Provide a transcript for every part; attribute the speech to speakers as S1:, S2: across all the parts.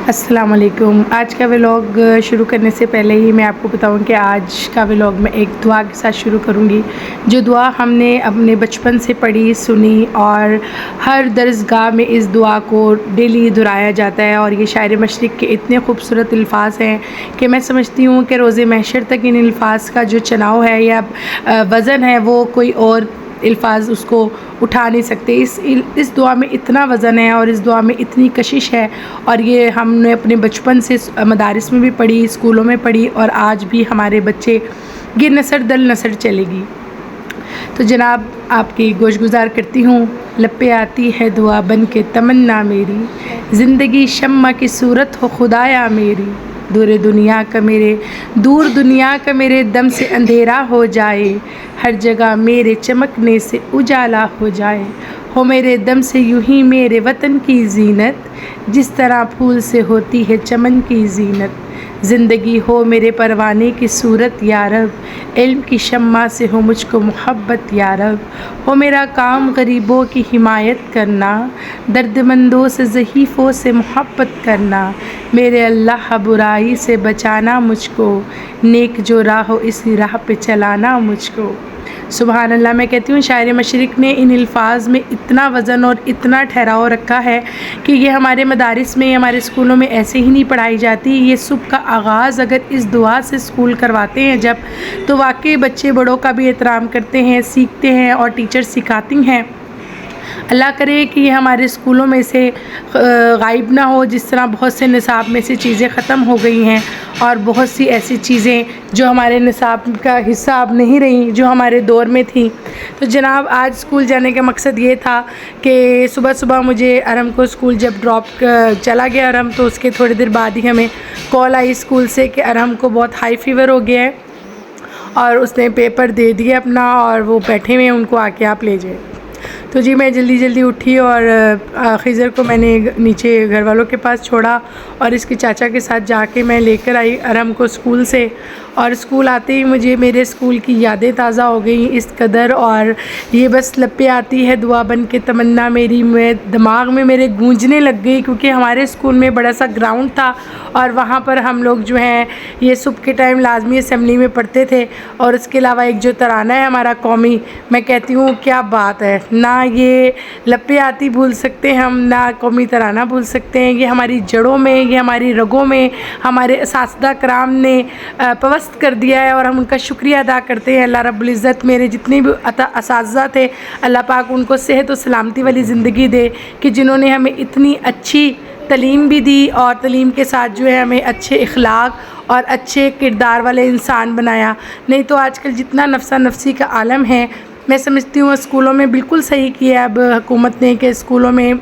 S1: अस्सलाम वालेकुम। आज का व्लॉग शुरू करने से पहले ही मैं आपको बताऊं कि आज का व्लॉग मैं एक दुआ के साथ शुरू करूंगी, जो दुआ हमने अपने बचपन से पढ़ी सुनी और हर दरसगाह में इस दुआ को डेली दोहराया जाता है। और ये शायर मशरिक़ के इतने खूबसूरत अल्फाज हैं कि मैं समझती हूँ कि रोज़े महशर तक इन अल्फाज का जो चनाव है या वज़न है वो कोई और अल्फाज उसको उठा नहीं सकते। इस दुआ में इतना वज़न है और इस दुआ में इतनी कशिश है, और ये हमने अपने बचपन से मदारिस में भी पढ़ी, स्कूलों में पढ़ी, और आज भी हमारे बच्चे ये नसर दल नसर चलेगी। तो जनाब आपकी गोशगुजार करती हूँ। लब पे आती है दुआ बन के तमन्ना मेरी, ज़िंदगी शम्मा की सूरत हो खुदाया मेरी। दूर दुनिया का मेरे दम से अंधेरा हो जाए, हर जगह मेरे चमकने से उजाला हो जाए। हो मेरे दम से यूं ही मेरे वतन की ज़ीनत, जिस तरह फूल से होती है चमन की ज़ीनत। ज़िंदगी हो मेरे परवाने की सूरत या रब, इल्म की शम्मा से हो मुझको मोहब्बत या रब। हो मेरा काम गरीबों की हिमायत करना, दर्दमंदों से ज़ईफ़ों से मोहब्बत करना। मेरे अल्लाह बुराई से बचाना मुझको, नेक जो राह हो इसी राह पे चलाना मुझको। सुबहान अल्लाह। मैं कहती हूँ शायर मशरिक़ ने इन अल्फाज में इतना वज़न और इतना ठहराव रखा है कि ये हमारे मदारिस में, हमारे स्कूलों में ऐसे ही नहीं पढ़ाई जाती। ये सुबह का आगाज़ अगर इस दुआ से स्कूल करवाते हैं जब, तो वाकई बच्चे बड़ों का भी एहतराम करते हैं, सीखते हैं और टीचर सिखाती हैं। अल्लाह करे कि ये हमारे स्कूलों में से गायब ना हो, जिस तरह बहुत से निसाब में से चीज़ें ख़त्म हो गई हैं और बहुत सी ऐसी चीज़ें जो हमारे निसाब का हिस्सा अब नहीं रही, जो हमारे दौर में थी। तो जनाब आज स्कूल जाने का मकसद ये था कि सुबह सुबह मुझे अरम को स्कूल जब ड्रॉप चला गया अरम, तो उसके थोड़ी देर बाद ही हमें कॉल आई स्कूल से कि अरम को बहुत हाई फीवर हो गया है और उसने पेपर दे दिए अपना और वो बैठे हुए हैं, उनको आके आप ले जाए। तो जी मैं जल्दी जल्दी उठी और खिज़र को मैंने नीचे घर वालों के पास छोड़ा और इसके चाचा के साथ जाके मैं लेकर आई अरम को स्कूल से। और स्कूल आते ही मुझे मेरे स्कूल की यादें ताज़ा हो गई इस कदर, और ये बस लब पे आती है दुआ बन के तमन्ना मेरी में दिमाग में मेरे गूंजने लग गई, क्योंकि हमारे स्कूल में बड़ा सा ग्राउंड था और वहाँ पर हम लोग जो हैं ये सुबह के टाइम लाजमी असम्बली में पढ़ते थे। और इसके अलावा एक जो तराना है हमारा कौमी, मैं कहती हूँ क्या बात है, ना ये लब पे आती भूल सकते हैं हम, ना कौमी तराना भूल सकते हैं। ये हमारी जड़ों में, ये हमारी रगों में हमारे असातिज़ा कराम ने पवस्त कर दिया है और हम उनका शुक्रिया अदा करते हैं। अल्लाह रब्बुल इज़्ज़त मेरे जितने भी असातिज़ा थे, अल्लाह पाक उनको सेहत और सलामती वाली ज़िंदगी दे कि जिन्होंने हमें इतनी अच्छी तलीम भी दी और तलीम के साथ जो है हमें अच्छे इखलाक और अच्छे किरदार वाले इंसान बनाया। नहीं तो आजकल जितना नफ्सा नफसी का आलम है, मैं समझती हूँ स्कूलों में बिल्कुल सही किया अब हुकूमत ने कि स्कूलों में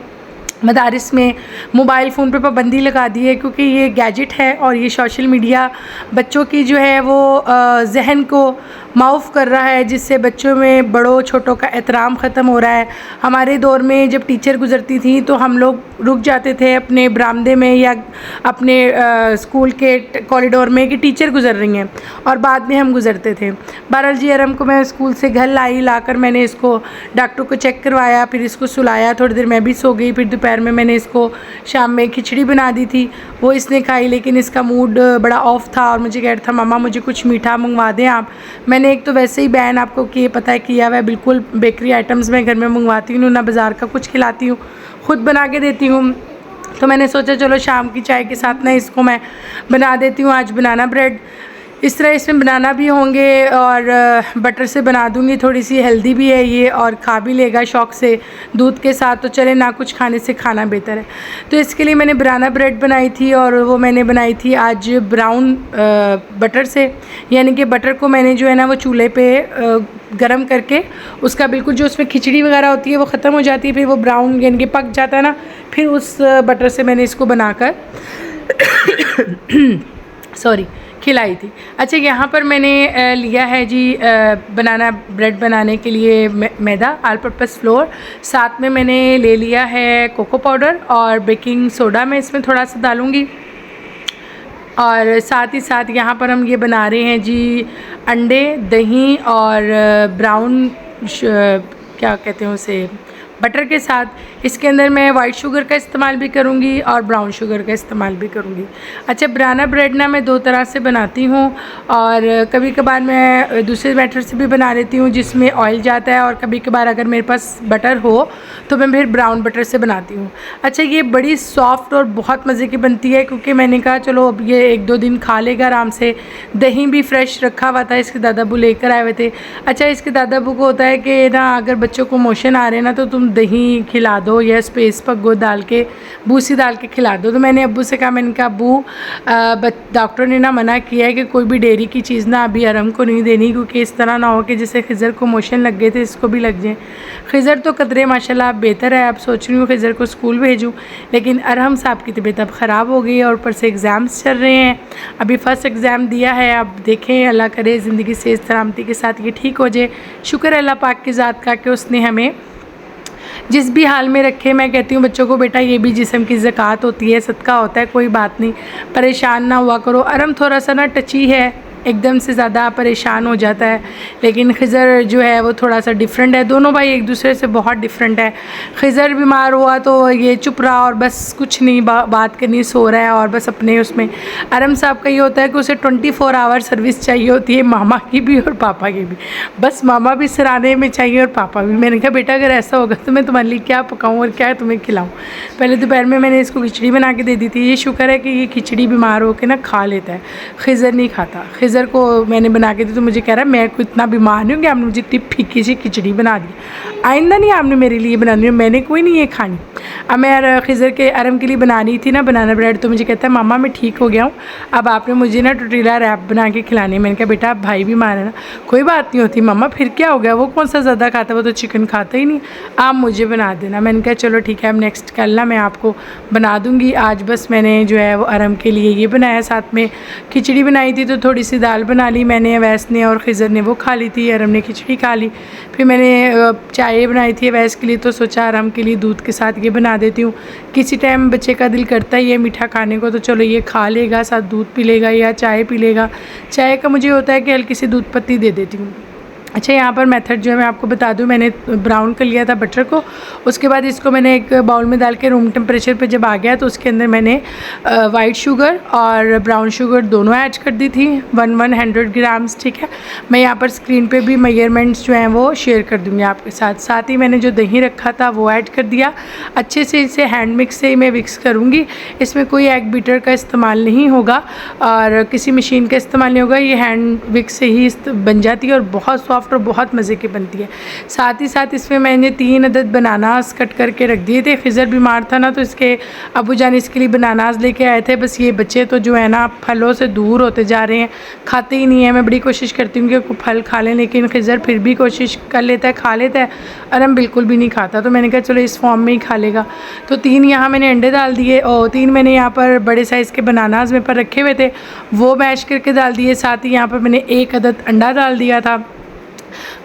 S1: मदारिस में मोबाइल फ़ोन पे पाबंदी लगा दी है, क्योंकि ये गैजेट है और ये सोशल मीडिया बच्चों की जो है वो जहन को माऊफ़ कर रहा है, जिससे बच्चों में बड़ों छोटों का एहतराम ख़त्म हो रहा है। हमारे दौर में जब टीचर गुज़रती थी तो हम लोग रुक जाते थे अपने बरामदे में या अपने स्कूल के कॉरिडोर में कि टीचर गुज़र रही हैं, और बाद में हम गुज़रते थे। बहरहाल जी अरम को मैं स्कूल से घर लाकर मैंने इसको डॉक्टर को चेक करवाया, फिर इसको सुलाया, थोड़ी देर मैं भी सो गई। फिर दोपहर में मैंने इसको शाम में खिचड़ी बना दी थी, वो इसने खाई, लेकिन इसका मूड बड़ा ऑफ था और मुझे कह रहा था मामा मुझे कुछ मीठा मंगवा दें आप। मैंने एक तो वैसे ही बैन आपको कि पता है किया हुआ है, बिल्कुल बेकरी आइटम्स मैं घर में मंगवाती हूँ ना, बाज़ार का कुछ खिलाती हूँ, ख़ुद बना के देती हूँ। तो मैंने सोचा चलो शाम की चाय के साथ ना इसको मैं बना देती हूँ आज बनाना ब्रेड। इस तरह इसमें बनाना भी होंगे और बटर से बना दूँगी, थोड़ी सी हेल्दी भी है ये और खा भी लेगा शौक़ से दूध के साथ, तो चले ना कुछ खाने से खाना बेहतर है। तो इसके लिए मैंने बनाना ब्रेड बनाई थी और वो मैंने बनाई थी आज ब्राउन बटर से, यानी कि बटर को मैंने जो है ना वो चूल्हे पे गरम करके उसका बिल्कुल जो उसमें खिचड़ी वगैरह होती है वो ख़त्म हो जाती है, फिर वो ब्राउन यानी कि पक जाता है ना, फिर उस बटर से मैंने इसको बनाकर खिलाई थी। अच्छा यहाँ पर मैंने लिया है जी बनाना ब्रेड बनाने के लिए मैदा, ऑल पर्पस फ्लोर, साथ में मैंने ले लिया है कोको पाउडर और बेकिंग सोडा मैं इसमें थोड़ा सा डालूँगी। और साथ ही साथ यहाँ पर हम ये बना रहे हैं जी अंडे, दही और ब्राउन क्या कहते हैं उसे, बटर के साथ। इसके अंदर मैं वाइट शुगर का इस्तेमाल भी करूँगी और ब्राउन शुगर का इस्तेमाल भी करूँगी। अच्छा, बनाना ब्रेड ना मैं 2 तरह से बनाती हूँ और कभी कभार मैं दूसरे बैटर से भी बना लेती हूँ जिसमें ऑयल जाता है, और कभी कभार अगर मेरे पास बटर हो तो मैं फिर ब्राउन बटर से बनाती हूँ। अच्छा, ये बड़ी सॉफ्ट और बहुत मज़े की बनती है, क्योंकि मैंने कहा चलो अब ये 1-2 दिन खा लेगा आराम से। दही भी फ्रेश रखा हुआ था, इसके दादाबू लेकर आए हुए थे। अच्छा, इसके दादाबू को होता है कि ना अगर बच्चों को मोशन आ रहे हैं ना तो तुम दही खिला दो या स्पेस पग्गो डाल के भूसी डाल के खिला दो। तो मैंने अब्बू से कहा, मैंने कहा अब्बू डॉक्टर ने ना मना किया है कि कोई भी डेयरी की चीज़ ना अभी अरम को नहीं देनी, क्योंकि इस तरह ना हो कि जैसे खिज़र को मोशन लग गए थे इसको भी लग जाए। खिज़र तो कदरे माशाल्लाह अब बेहतर है, अब सोच रही हूँ खिज़र को स्कूल भेजूँ, लेकिन अरहम साहब की तबीयत अब ख़राब हो गई है और ऊपर से एग्ज़ाम्स चल रहे हैं। अभी फ़र्स्ट एग्ज़ाम दिया है, अब देखें अल्लाह करे ज़िंदगी से सलामती के साथ ये ठीक हो जाए। शुक्र है अल्लाह पाक की ज़ात का कि उसने हमें जिस भी हाल में रखे। मैं कहती हूँ बच्चों को, बेटा ये भी जिस्म की ज़कात होती है, सदका होता है, कोई बात नहीं, परेशान ना हुआ करो। अरम थोड़ा सा ना टची है, एकदम से ज़्यादा परेशान हो जाता है, लेकिन खिज़र जो है वो थोड़ा सा डिफरेंट है। दोनों भाई एक दूसरे से बहुत डिफरेंट है। खिज़र बीमार हुआ तो ये चुप रहा और बस कुछ नहीं बात करनी, सो रहा है और बस अपने उसमें। अरम साहब का ये होता है कि उसे 24 आवर सर्विस चाहिए होती है, मामा की भी और पापा की भी। बस मामा भी सराहने में चाहिए और पापा भी। मैंने कहा बेटा अगर ऐसा होगा तो मैं तुम्हारे लिए क्या पकाऊँ और क्या तुम्हें खिलाऊँ। पहले दोपहर में मैंने इसको खिचड़ी बना के दे दी थी। ये शुक्र है कि ये खिचड़ी बीमार हो के ना खा लेता है, खिज़र नहीं खाता। खिज़र को मैंने बना के दी तो मुझे कह रहा है मैं को इतना बीमार नहीं हूँ कि आपने मुझे इतनी फीकी सी खिचड़ी बना दी, आइंदा नहीं आपने मेरे लिए बनानी, मैंने कोई नहीं ये खानी। अब मैं खिज़र के अरम के लिए बनानी थी ना बनाना ब्रेड, तो मुझे कहता है मामा मैं ठीक हो गया हूँ, अब आपने मुझे ना टोटीला रैप बना के खिलानी। मैंने कहा बेटा आप भाई भी मारे ना, कोई बात नहीं होती मामा, फिर क्या हो गया, वो कौन सा ज़्यादा खाता है, वो तो चिकन खाता ही नहीं, आप मुझे बना देना। मैंने कहा चलो ठीक है, अब नेक्स्ट कल ना मैं आपको बना दूँगी। आज बस मैंने जो है वो अरम के लिए ये बनाया, साथ में खिचड़ी बनाई थी तो थोड़ी सी दाल बना ली मैंने, अवैस ने और खिज़र ने वो खा ली थी, अरम ने खिचड़ी खा ली। फिर मैंने चाय बनाई थी अवैस के लिए, तो सोचा अरम के लिए दूध के साथ ये बना देती हूँ। किसी टाइम बच्चे का दिल करता ही है मीठा खाने को, तो चलो ये खा लेगा, साथ दूध पी लेगा या चाय पी लेगा। चाय का मुझे होता है कि हल्की सी दूध पत्ती दे देती हूँ। अच्छा, यहाँ पर मेथड जो है मैं आपको बता दूँ, मैंने ब्राउन कर लिया था बटर को, उसके बाद इसको मैंने एक बाउल में डाल के रूम टेम्परेचर पे जब आ गया तो उसके अंदर मैंने वाइट शुगर और ब्राउन शुगर दोनों ऐड कर दी थी, 100 ग्राम्स। ठीक है, मैं यहाँ पर स्क्रीन पे भी मेजरमेंट्स जो हैं वो शेयर कर दूँगी आपके साथ। साथ ही मैंने जो दही रखा था वो ऐड कर दिया। अच्छे से इसे हैंड मिक्स से मैं मिक्स करूँगी, इसमें कोई एग बीटर का इस्तेमाल नहीं होगा और किसी मशीन का इस्तेमाल नहीं होगा, ये हैंड मिक्स से ही बन जाती है और बहुत सॉफ्ट और बहुत मज़े की बनती है। साथ ही साथ इसमें मैंने 3 अदद बनानास कट करके रख दिए थे। खिज़र बीमार था ना तो इसके अबू जान इसके लिए बनानास लेके आए थे। बस ये बच्चे तो जो है ना फलों से दूर होते जा रहे हैं, खाते ही नहीं है। मैं बड़ी कोशिश करती हूँ कि फल खा लें, लेकिन खिज़र फिर भी कोशिश कर लेता है, खा लेता है, अरम बिल्कुल भी नहीं खाता। तो मैंने कहा चलो इस फॉर्म में ही खा लेगा। तो 3 यहाँ मैंने अंडे डाल दिए और 3 मैंने यहाँ पर बड़े साइज़ के बनानास में पर रखे हुए थे वो मैश करके डाल दिए। साथ ही यहाँ पर मैंने 1 अदद अंडा डाल दिया था।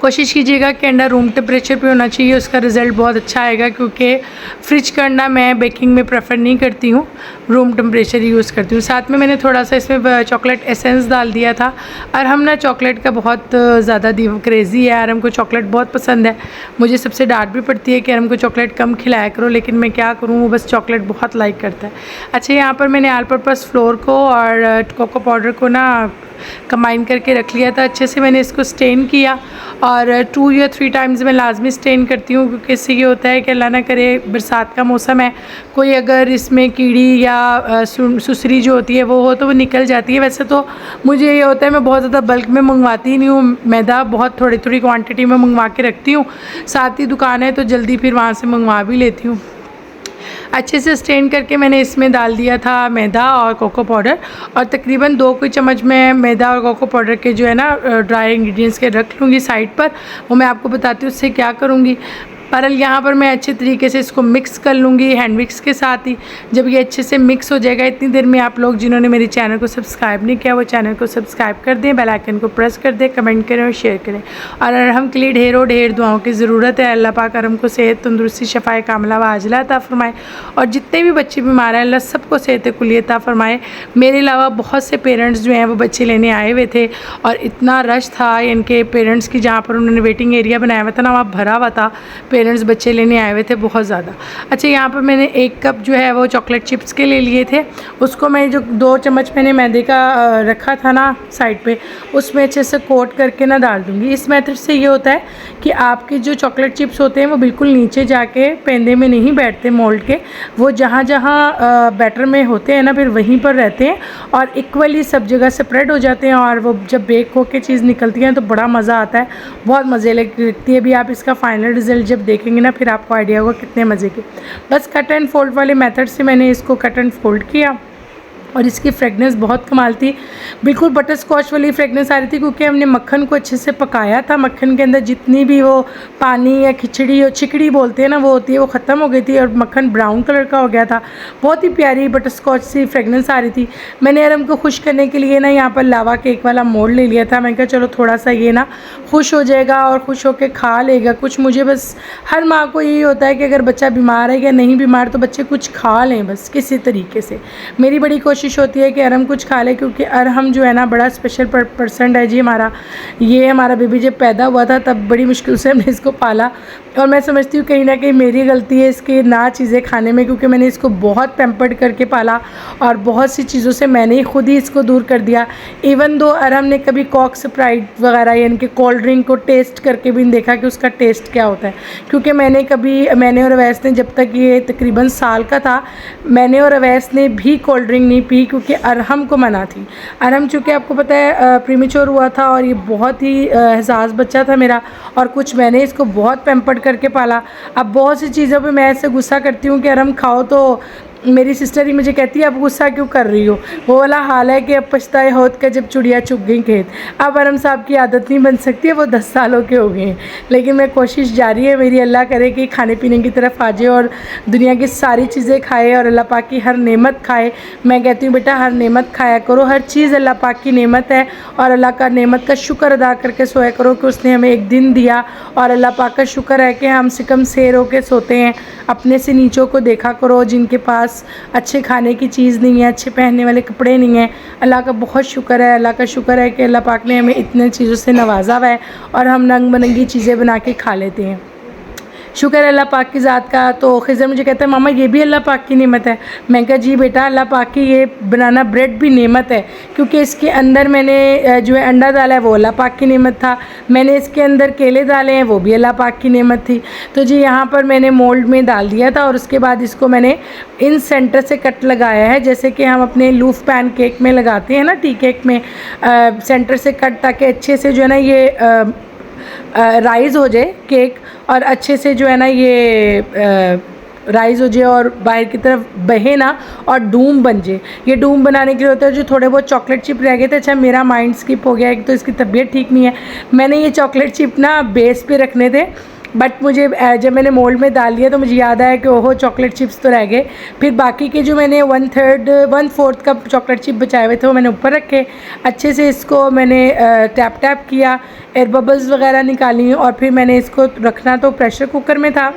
S1: कोशिश कीजिएगा कि अंडा रूम टेम्परेचर पे होना चाहिए, उसका रिज़ल्ट बहुत अच्छा आएगा, क्योंकि फ्रिज का अंडा मैं बेकिंग में प्रेफर नहीं करती हूँ, रूम टेम्परेचर यूज़ करती हूँ। साथ में मैंने थोड़ा सा इसमें चॉकलेट एसेंस डाल दिया था। और हम ना चॉकलेट का बहुत ज़्यादा क्रेज़ी है, और हमको चॉकलेट बहुत पसंद है। मुझे सबसे डांट भी पड़ती है कि हमको चॉकलेट कम खिलाया करो, लेकिन मैं क्या करूँ, वो बस चॉकलेट बहुत लाइक करता है। अच्छा, यहाँ पर मैंने ऑल पर्पस फ्लोर को और कोको पाउडर को ना कंबाइन करके रख लिया था। अच्छे से मैंने इसको स्टेन किया और 2 या 3 टाइम्स मैं लाजमी स्टेन करती हूँ, क्योंकि इससे ये होता है कि अल्लाह ना करे बरसात का मौसम है, कोई अगर इसमें कीड़ी या सुसरी जो होती है वो हो तो वो निकल जाती है। वैसे तो मुझे ये होता है मैं बहुत ज़्यादा बल्क में मंगवाती नहीं हूँ, मैदा बहुत थोड़ी थोड़ी क्वांटिटी में मंगवा के रखती हूँ, साथ ही दुकान है तो जल्दी फिर वहाँ से मंगवा भी लेती हूँ। अच्छे से स्टेन करके मैंने इसमें डाल दिया था मैदा और कोको पाउडर, और तकरीबन 2 चम्मच में मैदा और कोको पाउडर के जो है ना ड्राई इंग्रेडिएंट्स के रख लूँगी साइड पर। वो मैं आपको बताती हूँ उससे क्या करूँगी। पर यहाँ पर मैं अच्छे तरीके से इसको मिक्स कर लूँगी हैंड मिक्स के साथ ही। जब ये अच्छे से मिक्स हो जाएगा, इतनी देर में आप लोग जिन्होंने मेरे चैनल को सब्सक्राइब नहीं किया वो चैनल को सब्सक्राइब कर दें, बेल आइकन को प्रेस कर दें, कमेंट करें और शेयर करें। और अरहम के लिए ढेरों ढेर दुआओं की ज़रूरत है। अल्लाह पाक अरहम को सेहत, तंदुरुस्ती, शफ़ाए कामिला व आजिला अता फ़रमाए, और जितने भी बच्चे बीमार हैं अल्लाह सबको सेहत कुल्ली अता फ़रमाए। मेरे अलावा बहुत से पेरेंट्स जो हैं वो बच्चे लेने आए हुए थे, और इतना रश था इनके पेरेंट्स की, जहाँ पर उन्होंने वेटिंग एरिया बनाया हुआ था ना वहाँ भरा हुआ था। पेरेंट्स बच्चे लेने आए हुए थे बहुत ज़्यादा। अच्छा, यहाँ पर मैंने 1 कप जो है वो चॉकलेट चिप्स के ले लिए थे। उसको मैं जो 2 चम्मच मैंने मैदे का रखा था ना साइड पे, उसमें अच्छे से कोट करके ना डाल दूँगी। इस मेथड से ये होता है कि आपके जो चॉकलेट चिप्स होते हैं वो बिल्कुल नीचे जाके पेंदे में नहीं बैठते मोल्ड के, वो जहाँ जहाँ बैटर में होते हैं ना फिर वहीं पर रहते हैं और इक्वली सब जगह स्प्रेड हो जाते हैं। और वो जब बेक होके चीज़ निकलती है तो बड़ा मज़ा आता है, बहुत मज़े लगती है। अभी आप इसका फाइनल रिज़ल्ट जब देखेंगे ना फिर आपको आइडिया होगा कितने मज़े के। बस कट एंड फोल्ड वाले मेथड से मैंने इसको कट एंड फोल्ड किया और इसकी फ्रेगनेंस बहुत कमाल थी, बिल्कुल बटर स्कॉच वाली फ्रेगनेंस आ रही थी, क्योंकि हमने मक्खन को अच्छे से पकाया था। मक्खन के अंदर जितनी भी वो पानी या खिचड़ी और चिकड़ी बोलते हैं ना वो होती है, वो ख़त्म हो गई थी और मक्खन ब्राउन कलर का हो गया था। बहुत ही प्यारी बटर स्कॉच सी फ्रेगनेंस आ रही थी। मैंने अरम को खुश करने के लिए ना यहाँ पर लावा केक वाला मोल्ड ले लिया था। मैंने कहा चलो थोड़ा सा ये ना खुश हो जाएगा और खुश होकर खा लेगा कुछ। मुझे बस हर माँ को यही होता है कि अगर बच्चा बीमार है या नहीं बीमार तो बच्चे कुछ खा लें बस किसी तरीके से। मेरी बड़ी कोशिश होती है कि अरहम कुछ खा ले, क्योंकि अरहम जो है ना बड़ा स्पेशल पर्सन है जी हमारा। ये हमारा बेबी जब पैदा हुआ था तब बड़ी मुश्किल से हमने इसको पाला और मैं समझती हूँ कहीं ना कहीं मेरी गलती है इसकी ना चीज़ें खाने में, क्योंकि मैंने इसको बहुत पैम्पर्ड करके पाला और बहुत सी चीज़ों से मैंने ही खुद ही इसको दूर कर दिया। इवन दो अरहम ने कभी कॉक स्प्राइट वगैरह यानी कि कोल्ड ड्रिंक को टेस्ट करके भी नहीं देखा कि उसका टेस्ट क्या होता है, क्योंकि मैंने और अवैस ने जब तक ये तकरीबन साल का था मैंने और अवैस ने भी कोल्ड ड्रिंक नहीं पी, क्योंकि अरहम को मना थी। अरहम चूँकि आपको पता है प्रीमेच्योर हुआ था और ये बहुत ही एहसास बच्चा था मेरा और कुछ मैंने इसको बहुत पैम्पर्ड करके पाला। अब बहुत सी चीज़ों पे मैं ऐसे गुस्सा करती हूँ कि अरहम खाओ तो मेरी सिस्टर ही मुझे कहती है अब गुस्सा क्यों कर रही हो। वो वाला हाल है कि अब पछताए होत का जब चिड़िया चुग गई खेत। अब अरहम साहब की आदत नहीं बन सकती है, वो 10 सालों के हो गए हैं, लेकिन मैं कोशिश जारी है मेरी। अल्लाह करे कि खाने पीने की तरफ आ जाए और दुनिया की सारी चीज़ें खाए और अल्लाह पाक की हर नेमत खाए। मैं कहती हूँ बेटा हर नेमत खाया करो, हर चीज़ अल्लाह पाक की नेमत है और अल्लाह का नेमत का शुक्र अदा करके सोया करो कि उसने हमें एक दिन दिया। और अल्लाह पाक का शुक्र है कि हम सिकम सेर होकर सोते हैं। अपने से नीचों को देखा करो जिनके पास अच्छे खाने की चीज़ नहीं है, अच्छे पहनने वाले कपड़े नहीं हैं। अल्लाह का बहुत शुक्र है, अल्लाह का शुक्र है कि अल्लाह पाक ने हमें इतने चीज़ों से नवाजा हुआ है और हम रंग बिरंगी चीज़ें बना के खा लेते हैं। शुक्र है अल्लाह पाक की ज़ात का। तो खिज़र मुझे कहता है मामा ये भी अल्लाह पाक की नेमत है। मैं कहा जी बेटा अल्लाह पाक की ये बनाना ब्रेड भी नेमत है, क्योंकि इसके अंदर मैंने जो है अंडा डाला है वो अल्लाह पाक की नेमत था। मैंने इसके अंदर केले डाले हैं वो भी अल्लाह पाक की नेमत थी। तो जी यहाँ पर मैंने मोल्ड में डाल दिया था और उसके बाद इसको मैंने इन सेंटर से कट लगाया है, जैसे कि हम अपने लूफ पैन केक में लगाते हैं ना, टी केक में सेंटर से कट, ताकि अच्छे से जो है ना ये राइज़ हो जाए केक और अच्छे से जो है ना ये राइज़ हो जाए और बाहर की तरफ बहे ना और डूम बन जाए। ये डूम बनाने के लिए होता है जो थोड़े बहुत चॉकलेट चिप रह गए थे। अच्छा मेरा माइंड स्किप हो गया, एक तो इसकी तबीयत ठीक नहीं है। मैंने ये चॉकलेट चिप ना बेस पे रखने थे, बट मुझे जब मैंने मोल्ड में डाल दिया तो मुझे याद आया कि ओहो चॉकलेट चिप्स तो रह गए। फिर बाकी के जो मैंने 1/4 कप चॉकलेट चिप बचाए हुए थे वो मैंने ऊपर रखे। अच्छे से इसको मैंने टैप टैप किया, एयर बबल्स वगैरह निकाली और फिर मैंने इसको रखना तो प्रेशर कुकर में था,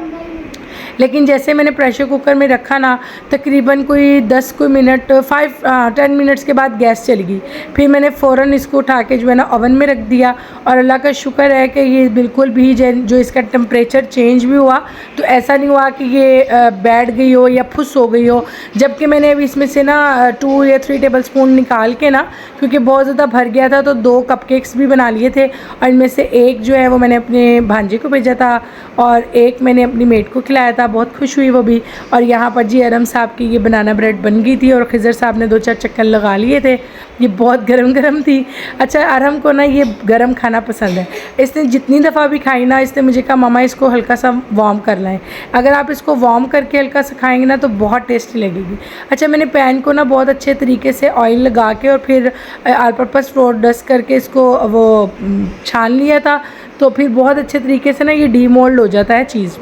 S1: लेकिन जैसे मैंने प्रेशर कुकर में रखा ना तकरीबन कोई 10 मिनट 10 मिनट्स के बाद गैस चली गई। फिर मैंने फ़ौरन इसको उठा के जो है ना ओवन में रख दिया और अल्लाह का शुक्र है कि ये बिल्कुल भी जो इसका टेम्परेचर चेंज भी हुआ तो ऐसा नहीं हुआ कि ये बैठ गई हो या फुस हो गई हो। जबकि मैंने अभी इसमें से ना 2 या 3 टेबल स्पून निकाल के ना, क्योंकि बहुत ज़्यादा भर गया था, तो 2 कपकेक्स भी बना लिए थे और इनमें से एक जो है वो मैंने अपने भांजे को भेजा था और एक मैंने अपनी मेट को खिलाया था। बहुत खुश हुई वो भी। और यहाँ पर जी अरहम साहब की ये बनाना ब्रेड बन गई थी और खिज़र साहब ने 2-4 चक्कर लगा लिए थे। ये बहुत गरम थी। अच्छा अरहम को ना ये गरम खाना पसंद है, इसने जितनी दफ़ा भी खाई ना इसने मुझे कहा मामा इसको हल्का सा वार्म कर लाएं। अगर आप इसको वार्म करके हल्का सा खाएंगे ना तो बहुत टेस्टी लगेगी। अच्छा मैंने पैन को ना बहुत अच्छे तरीके से ऑयल लगा के और फिर ऑल पर्पस फ्लोर डस्ट करके इसको वो छान लिया था, तो फिर बहुत अच्छे तरीके से ना ये डीमोल्ड हो जाता है चीज़।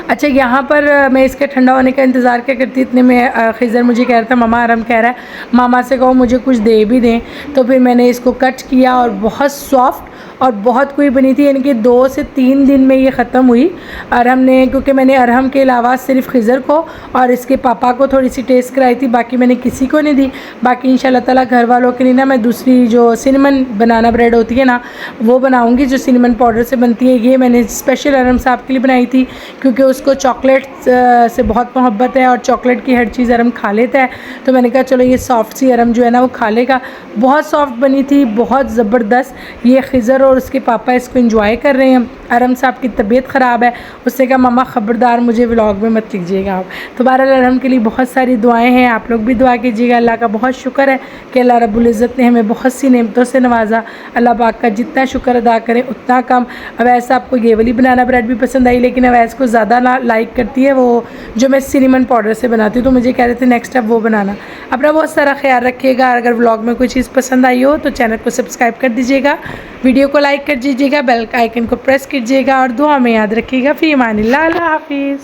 S1: अच्छा यहाँ पर मैं इसके ठंडा होने का इंतज़ार क्या करती, इतने में खिज़र मुझे कह रहा था मामा अरहम कह रहा है मामा से कहो मुझे कुछ दे भी दें। तो फिर मैंने इसको कट किया और बहुत सॉफ्ट और बहुत कोई बनी थी, यानी कि 2 से 3 दिन में ये ख़त्म हुई। और हमने, क्योंकि मैंने अरहम के अलावा सिर्फ खिज़र को और इसके पापा को थोड़ी सी टेस्ट कराई थी, बाकी मैंने किसी को नहीं दी। बाकी इंशाल्लाह ताला घर वालों के लिए ना मैं दूसरी जो सिनेमन बनाना ब्रेड होती है ना वो बनाऊँगी, जो सिनेमन पाउडर से बनती है। ये मैंने स्पेशल अरहम साहब के लिए बनाई थी, क्योंकि उसको चॉकलेट से बहुत मोहब्बत है और चॉकलेट की हर चीज़ अरहम खा लेता है। तो मैंने कहा चलो ये सॉफ्ट सी अरहम जो है ना वो खा लेगा। बहुत सॉफ्ट बनी थी, बहुत ज़बरदस्त। ये खिज़र और उसके पापा इसको एंजॉय कर रहे हैं। अरहम साहब की तबीयत ख़राब है, उसने कहा मम्मा ख़बरदार मुझे व्लॉग में मत लीजिएगा आप। तो बहरहाल अरहम के लिए बहुत सारी दुआएं हैं, आप लोग भी दुआ कीजिएगा। अल्लाह का बहुत शुक्र है कि अल्लाह रब्बुल इज़्ज़त ने हमें बहुत सी नेमतों से नवाजा। अल्लाह पाक का जितना शुक्र अदा करें उतना कम। अवैस आपको ये वाली बनाना ब्रेड भी पसंद आई, लेकिन अवैस को ज़्यादा लाइक करती है वो जो मैं सिनेमन पाउडर से बनाती हूँ, तो मुझे कह रहे थे नेक्स्ट टाइम वो बनाना। अपना बहुत सारा ख्याल रखिएगा। अगर व्लॉग में कोई चीज़ पसंद आई हो तो चैनल को सब्सक्राइब कर दीजिएगा, वीडियो को लाइक कर दीजिएगा, बेल आइकन को प्रेस कीजिएगा और दुआ में याद रखिएगा। फ़ी अमानिल्लाह, अल्लाह हाफिज़।